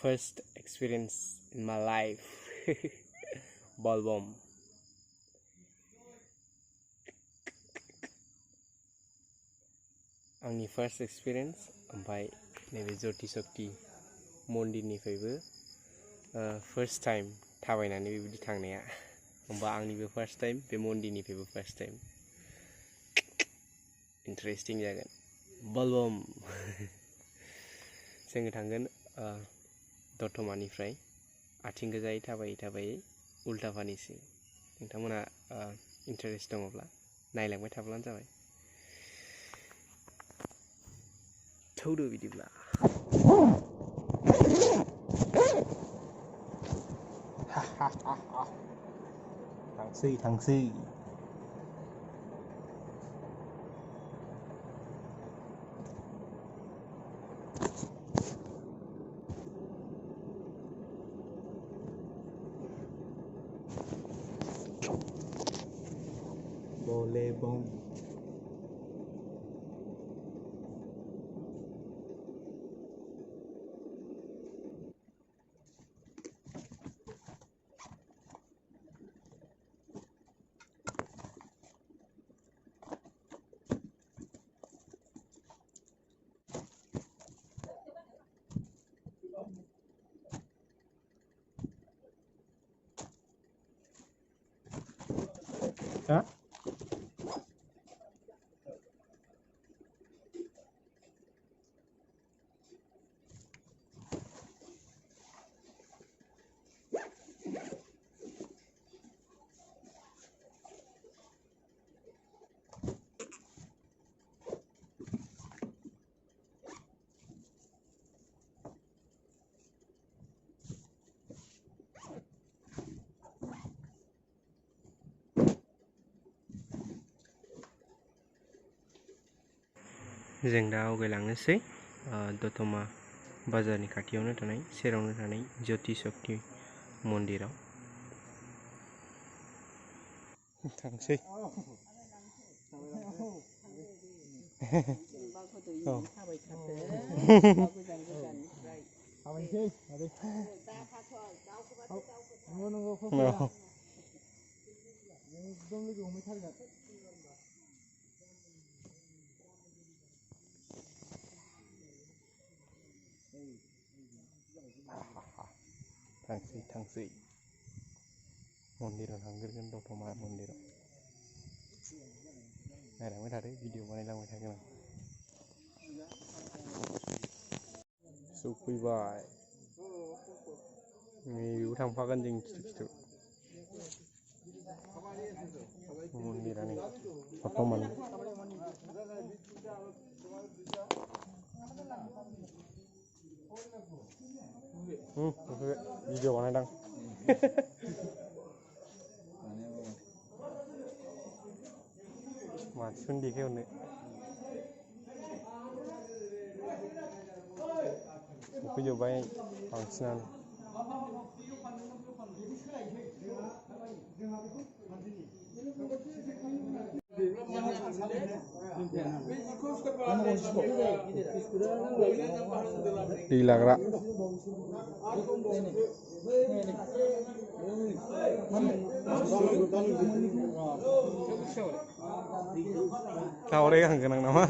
first experience in my life. Bolbom. आंनि first experience ओमफ्राय नैबे ज्योति शक्ति मन्दिरनिफ्रायबो first time थाबायनानै बेबायदि थांनाया होमबा आंनिबो first time बे मन्दिरनिफ्रायबो first time interesting जागोन Bolbom जोङो थांगोन दतमानिफ्राय आथिं गोजायै थाबायै थाबायै उल्टा पानिसिम नोंथांमोना इन्टारेस्ट दङब्ला नायलांबाय थाब्लानो जाबाय थौदो बिदिब्ला थांसै Bolbom. Hah? जों दा आवगायलांनोसै दतमा बाजारनि खाथियावनो थानाय सेरावनो थानाय ज्योति शक्ति मन्दिराव थांसै थांसै मन्दिराव थांग्रोगोन दतमा मन्दिराव नायलांबाय थादो भिडिअ बानायलांबाय थागोन आं सफैबाय नैबेयाव थांफागोन जों खिथु मन्दिरानो दतमानि भिडिअ बानायदां मानसिफोरनो देखायहरनो सफैजोब्बाय बांसिनानो दै लाग्रा दावराय हांगोन आं नामा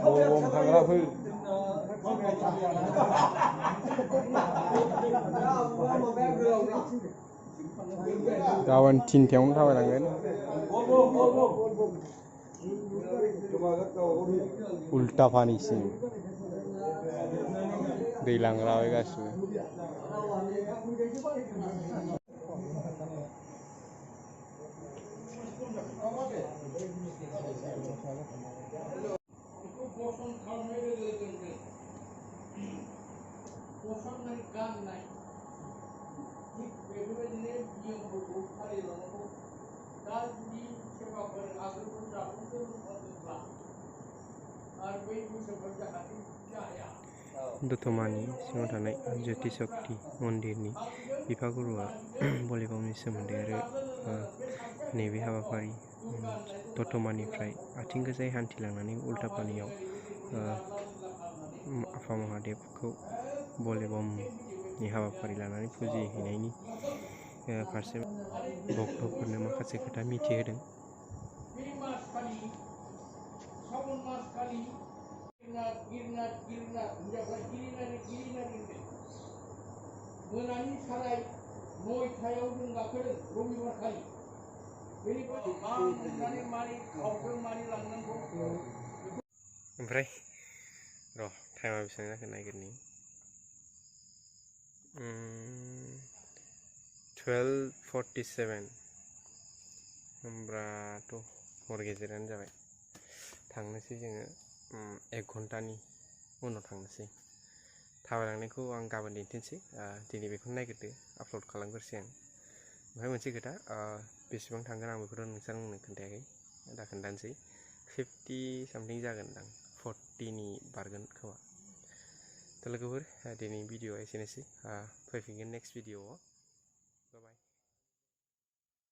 Bolbom थांग्राफोर गाबोन 3टायावनो थाबायलांगोन उल्टा पानिसिम दै लांग्राबाय गासिबो दतमानि सिङाव थानाय ज्योति शक्ति मन्दिरनि बिफागुरुआ भलिबमनि सोमोन्दै आरो नैबे हाबाफारि दतमानिफ्राय आथिं गोजायै हान्थिलांनानै उल्टा पानियाव आफा महादेवखौ बलबमनि हाबाफारि लानानै फुजिहैनायनि फारसे भक्तफोरनो माखासे खोथा मिथिहोदों। मोनानि साराय 9टायाव जों गाखोदों रबिबार खालि। बेनिफ्राय आं नुनानै मारै खावदों मारै लांनांगौ। ओमफ्राय र' टाइमा बेसेबां जाखो नायगिरनि 12:47 होमब्लाथ' हर गेजेरानो जाबाय। थांनोसै जोङो 1 घन्टानि उनाव थांनोसै। थाबायलांनायखौ आं गाबोन दिन्थिनोसै। दिनै बेखौनो नायगिरदो, आपल'ड खालामग्रोसै आं। ओमफ्राय मोनसे खोथा, बेसेबां थांगोन आं बेखौथ' नोंसोरनो खोन्थायाखै, दा खोन्थानोसै। 50 सामथिं जागोनदां, 40नि बारगोन खोमा। थ' लोगोफोर, दिनैनि भिडिअ'आ एसेनोसै। फैफिनगोन नेक्स्ट भिडिअ'आव। बाय बाय।